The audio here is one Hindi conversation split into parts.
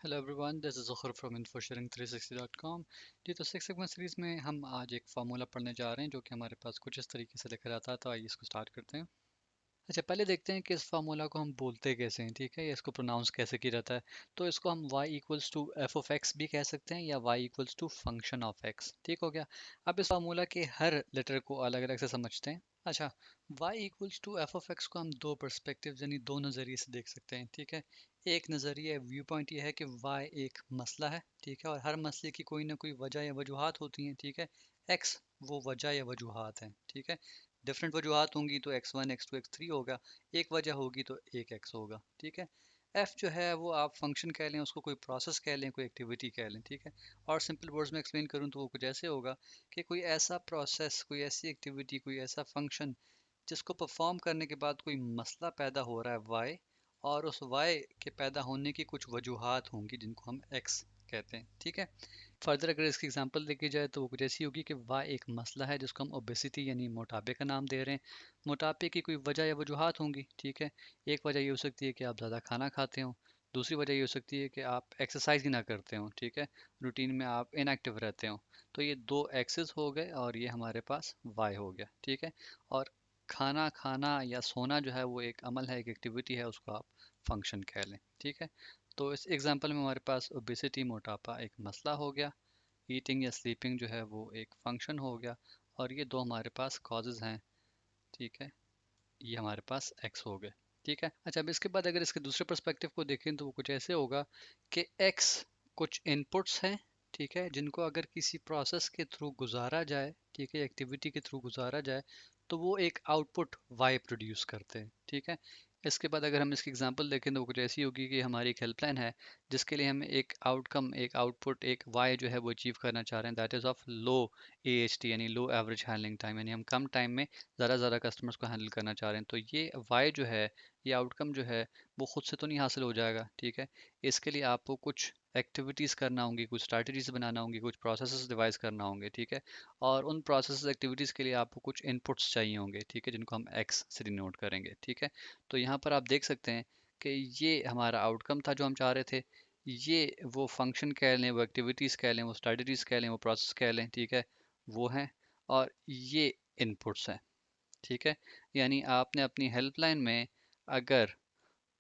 Hello everyone, this is Zukhar from infosharing360.com। जी, तो सिक्स सिग्मा सीरीज़ में हम आज एक फार्मूला पढ़ने जा रहे हैं जो कि हमारे पास कुछ इस तरीके से लिखा जाता है। तो आइए इसको स्टार्ट करते हैं। अच्छा, पहले देखते हैं कि इस फार्मूला को हम बोलते कैसे हैं, ठीक है, या इसको प्रोनाउंस कैसे किया जाता है। तो इसको हम y equals to F of X भी कह सकते हैं या y equals to function of X. ठीक हो गया। अब इस फार्मूला के हर लेटर को अलग अलग से समझते हैं। अच्छा, y equals to F of X को हम दो पर्सपेक्टिव यानी दो नज़रिए से देख सकते हैं, ठीक है। एक नज़रिया व्यू पॉइंट ये है कि y एक मसला है, ठीक है, और हर मसले की कोई ना कोई वजह या वजूहात होती हैं, ठीक है। x वो वजह या वजूहात हैं, ठीक है। डिफरेंट वजूहात होंगी तो x1 x2 x3 होगा। एक वजह होगी तो एक x होगा, ठीक है। f जो है वो आप फंक्शन कह लें, उसको कोई प्रोसेस कह लें, कोई एक्टिविटी कह लें, ठीक है। और सिंपल वर्ड्स में एक्सप्लेन करूँ तो वो कुछ ऐसे होगा कि कोई ऐसा प्रोसेस, कोई ऐसी एक्टिविटी, कोई ऐसा फंक्शन जिसको परफॉर्म करने के बाद कोई मसला पैदा हो रहा है y, और उस y के पैदा होने की कुछ वजूहात होंगी जिनको हम x कहते हैं, ठीक है। फर्दर अगर इसकी एग्जांपल देखी जाए तो वो कुछ ऐसी होगी कि वाह एक मसला है जिसको हम ओबेसिटी यानी मोटापे का नाम दे रहे हैं। मोटापे की कोई वजह या वजूहात होंगी, ठीक है। एक वजह ये हो सकती है कि आप ज़्यादा खाना खाते हो। दूसरी वजह ये हो सकती है कि आप एक्सरसाइज ही ना करते हो, ठीक है। रूटीन में आप इनएक्टिव रहते हो। तो ये दो एक्सेस हो गए और ये हमारे पास वाई हो गया, ठीक है। और खाना खाना या सोना जो है वो एक अमल है, एक एक्टिविटी है, उसको आप फंक्शन कह लें, ठीक है। तो इस एग्जांपल में हमारे पास ओबेसिटी मोटापा एक मसला हो गया, ईटिंग या स्लीपिंग जो है वो एक फंक्शन हो गया, और ये दो हमारे पास कॉजेज़ हैं, ठीक है। ये हमारे पास एक्स हो गए, ठीक है। अच्छा, अब इसके बाद अगर इसके दूसरे पर्सपेक्टिव को देखें तो वो कुछ ऐसे होगा कि एक्स कुछ इनपुट्स हैं, ठीक है, जिनको अगर किसी प्रोसेस के थ्रू गुजारा जाए, ठीक है, एक्टिविटी के थ्रू गुजारा जाए तो वो एक आउटपुट वाई प्रोड्यूस करते हैं, ठीक है। इसके बाद अगर हम इसकी एग्जांपल देखें तो वो कुछ ऐसी होगी कि हमारी एक हेल्पलाइन है जिसके लिए हम एक आउटकम, एक आउटपुट, एक वाई जो है वो अचीव करना चाह रहे हैं, that is of low AHT यानी लो एवरेज हैंडलिंग टाइम, यानी हम कम टाइम में ज़्यादा कस्टमर्स को हैंडल करना चाह रहे हैं। तो ये वाई जो है, ये आउटकम जो है वो खुद से तो नहीं हासिल हो जाएगा, ठीक है। इसके लिए आपको कुछ एक्टिविटीज़ करना होंगी, कुछ स्ट्रैटेजीज बनाना होंगी, कुछ प्रोसेसेस डिवाइस करना होंगे, ठीक है। और उन प्रोसेस एक्टिविटीज़ के लिए आपको कुछ इनपुट्स चाहिए होंगे, ठीक है, जिनको हम एक्स से डिनोट करेंगे, ठीक है। तो यहाँ पर आप देख सकते हैं कि ये हमारा आउटकम था जो हम चाह रहे थे। ये वो फंक्शन कह लें, वो एक्टिविटीज़ कह लें, वो स्ट्रैटेजीज कह लें, वो प्रोसेस कह लें, ठीक है, वो हैं। और ये इनपुट्स हैं, ठीक है। यानी आपने अपनी हेल्पलाइन में अगर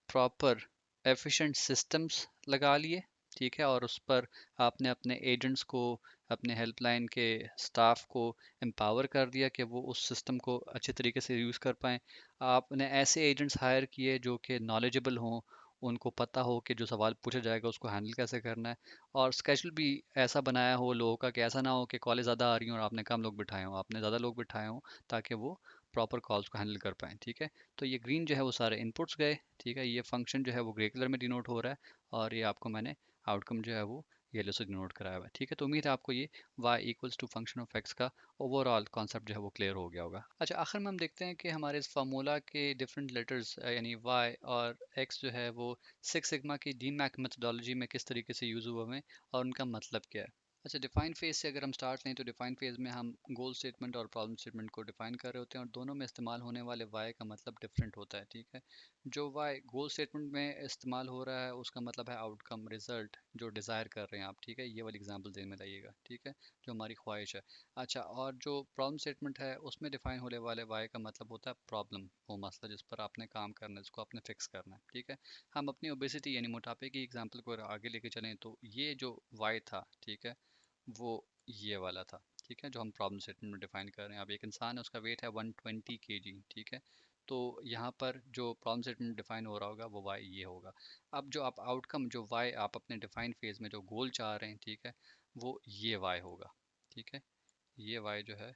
प्रॉपर एफिशिएंट सिस्टम्स लगा लिए, ठीक है, और उस पर आपने अपने एजेंट्स को, अपने हेल्पलाइन के स्टाफ को एम्पावर कर दिया कि वो उस सिस्टम को अच्छे तरीके से यूज़ कर पाएँ। आपने ऐसे एजेंट्स हायर किए जो कि नॉलेजेबल हों, उनको पता हो कि जो सवाल पूछा जाएगा उसको हैंडल कैसे करना है। और स्केड्यूल भी ऐसा बनाया हो लोगों का कि ऐसा ना हो कि कॉलेज ज़्यादा आ रही हो और आपने कम लोग बिठाए हों, आपने ज़्यादा लोग बिठाए हों ताकि वो प्रॉपर कॉल्स को हैंडल कर पाएँ, ठीक है। तो ये ग्रीन जो है वो सारे इनपुट्स गए, ठीक है। ये फंक्शन जो है वो ग्रे कलर में डिनोट हो रहा है, और ये आपको मैंने आउटकम जो है वो येलो से डिनोट कराया हुआ है, ठीक है। तो उम्मीद है आपको ये y equals to function of x का ओवरऑल कॉन्सेप्ट जो है वो क्लियर हो गया होगा। अच्छा, आखिर में हम देखते हैं कि हमारे इस फार्मूला के डिफरेंट लेटर्स यानी y और x जो है वो सिक्स सिग्मा की डीमैक मेथोडोलॉजी में किस तरीके से यूज़ हुए हैं और उनका मतलब क्या है। अच्छा, डिफाइन फेज से अगर हम स्टार्ट लें तो डिफाइन फेज में हम गोल स्टेटमेंट और प्रॉब्लम स्टेटमेंट को डिफाइन कर रहे होते हैं, और दोनों में इस्तेमाल होने वाले वाई का मतलब डिफरेंट होता है, ठीक है। जो वाई गोल स्टेटमेंट में इस्तेमाल हो रहा है उसका मतलब है आउटकम, रिजल्ट जो डिज़ायर कर रहे हैं आप, ठीक है। ये वाली एग्जांपल देने में लाइएगा, ठीक है, जो हमारी ख्वाहिश है। अच्छा, और जो प्रॉब्लम स्टेटमेंट है उसमें डिफाइन होने वाले वाई का मतलब होता है प्रॉब्लम, वो मसला जिस पर आपने काम करना है, जिसको आपने फिक्स करना है, ठीक है। हम अपनी ओबेसिटी यानी मोटापे की एग्जाम्पल को आगे लेके चलें तो ये जो वाई था, ठीक है, वो ये वाला था, ठीक है, जो हम प्रॉब्लम स्टेटमेंट में डिफाइन कर रहे हैं। अब एक इंसान है, उसका वेट है 120 kg, ठीक है। तो यहाँ पर जो प्रॉब्लम स्टेटमेंट डिफाइन हो रहा होगा वो वाई ये होगा। अब जो आप आउटकम, जो वाई आप अपने डिफाइन फेज में जो गोल चाह रहे हैं, ठीक है, वो ये वाई होगा, ठीक है। ये वाई जो है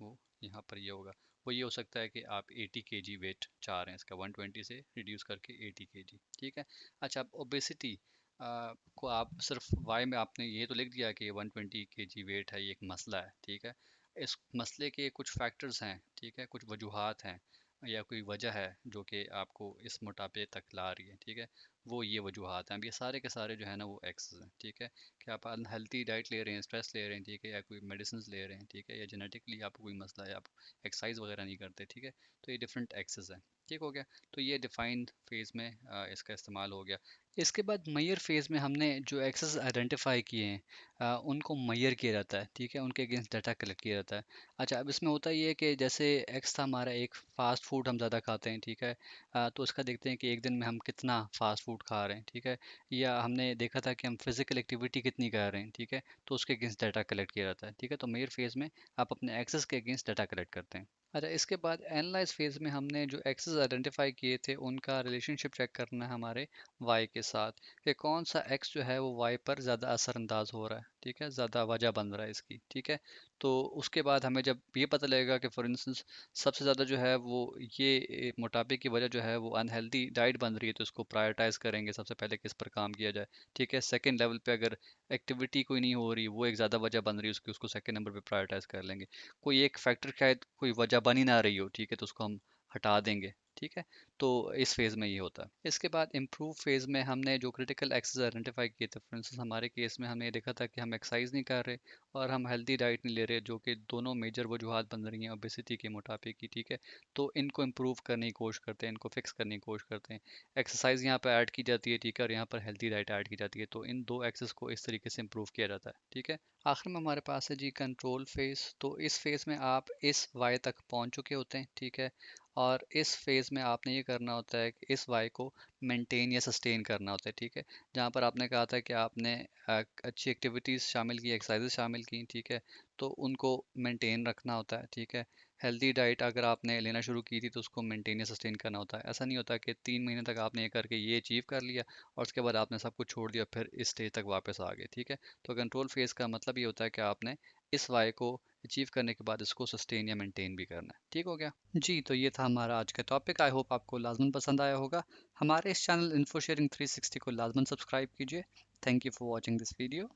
वो यहाँ पर ये होगा। वो ये हो सकता है कि आप 80 kg वेट चाह रहे हैं, इसका 120 से रिड्यूस करके 80 kg, ठीक है। अच्छा, अब ओबेसिटी को आप सिर्फ वाई में आपने ये तो लिख दिया कि 120 kg वेट है, ये एक मसला है, ठीक है। इस मसले के कुछ फैक्टर्स हैं, ठीक है, कुछ वजूहात हैं या कोई वजह है जो कि आपको इस मोटापे तक ला रही है, ठीक है। वो ये वजूहात हैं। अब ये सारे के सारे जो है ना वो एक्सेस हैं, ठीक है। कि आप अनहेल्थी डाइट ले रहे हैं, स्ट्रेस ले रहे हैं, ठीक है, या कोई मेडिसिन ले रहे हैं, ठीक है, या जेनेटिकली आपको कोई मसला है, आप एक्सरसाइज वगैरह नहीं करते, ठीक है। तो ये डिफरेंट एक्सेस हैं। ठीक हो गया। तो ये डिफाइंड फेज़ में इसका इस्तेमाल हो गया। इसके बाद मैयर फेज़ में हमने जो एक्सेस आइडेंटिफाई किए हैं उनको मैयर किया जाता है, ठीक है, उनके अगेंस्ट डाटा कलेक्ट किया जाता है। अच्छा, अब इसमें होता ये है कि जैसे एक्स था हमारा, एक फ़ास्ट फूड हम ज़्यादा खाते हैं, ठीक है, तो उसका देखते हैं कि एक दिन में हम कितना फ़ास्ट फूड खा रहे हैं, ठीक है, या हमने देखा था कि हम फिज़िकल एक्टिविटी कितनी कर रहे हैं, ठीक है, तो उसके अगेंस्ट डाटा कलेक्ट किया जाता है, ठीक है। तो मैयर फेज़ में आप अपने एक्सेस के अगेंस्ट डाटा कलेक्ट करते हैं। अच्छा, इसके बाद एनालाइज फेज़ में हमने जो एक्सेस आइडेंटिफाई किए थे उनका रिलेशनशिप चेक करना है हमारे वाई के साथ, कि कौन सा एक्स जो है वो वाई पर ज़्यादा असरअंदाज हो रहा है, ठीक है, ज़्यादा वजह बन रहा है इसकी, ठीक है। तो उसके बाद हमें जब ये पता लगेगा कि फॉर इंस्टेंस सबसे ज़्यादा जो है वो ये मोटापे की वजह जो है वो अनहेल्दी डाइट बन रही है, तो इसको प्रायोरिटाइज करेंगे सबसे पहले किस पर काम किया जाए, ठीक है। सेकेंड लेवल पे अगर एक्टिविटी कोई नहीं हो रही, वो एक ज़्यादा वजह बन रही है उसकी, उसको सेकेंड नंबर पे प्रायोरिटाइज कर लेंगे। कोई एक फैक्टर शायद कोई वजह बन ही ना रही हो, ठीक है, तो उसको हम हटा देंगे, ठीक है। तो इस फेज़ में ये होता है। इसके बाद इम्प्रूव फेज़ में हमने जो क्रिटिकल एक्सेस आइडेंटिफाई किए थे, फॉर इंस्टेंस हमारे केस में हमने ये देखा था कि हम एक्सरसाइज नहीं कर रहे और हम हेल्दी डाइट नहीं ले रहे, जो कि दोनों मेजर वजूहत बन रही हैं ओबेसिटी की, मोटापे की, ठीक है। तो इनको इम्प्रूव करने की कोशिश करते हैं, इनको फिक्स करने की कोशिश करते हैं। एक्सरसाइज यहाँ पर ऐड की जाती है, ठीक है, और यहाँ पर हेल्दी डाइट ऐड की जाती है, तो इन दो एक्सेस को इस तरीके से इम्प्रूव किया जाता है, ठीक है। आखिर में हमारे पास है जी कंट्रोल फेज़। तो इस फेज़ में आप इस वाई तक पहुंच चुके होते हैं, ठीक है, और इस फेज़ में आपने ये करना होता है कि इस वाई को मेंटेन या सस्टेन करना होता है, ठीक है। जहाँ पर आपने कहा था कि आपने अच्छी एक्टिविटीज़ शामिल की, एक्सरसाइजेज शामिल की, ठीक है, तो उनको मेंटेन रखना होता है, ठीक है। हेल्दी डाइट अगर आपने लेना शुरू की थी तो उसको मेंटेन या सस्टेन करना होता है। ऐसा नहीं होता कि 3 महीने तक आपने ये करके ये अचीव कर लिया और उसके बाद आपने सब कुछ छोड़ दिया फिर इस स्टेज तक वापस आ गए, ठीक है। तो कंट्रोल फेज़ का मतलब ये होता है कि आपने इस वाई को अचीव करने के बाद इसको सस्टेन या मेंटेन भी करना है, ठीक हो गया जी। तो ये था हमारा आज का टॉपिक। आई होप आपको लाजमन पसंद आया होगा। हमारे इस चैनल इन्फो शेयरिंग 360 को लाजमन सब्सक्राइब कीजिए। Thank you for watching this video.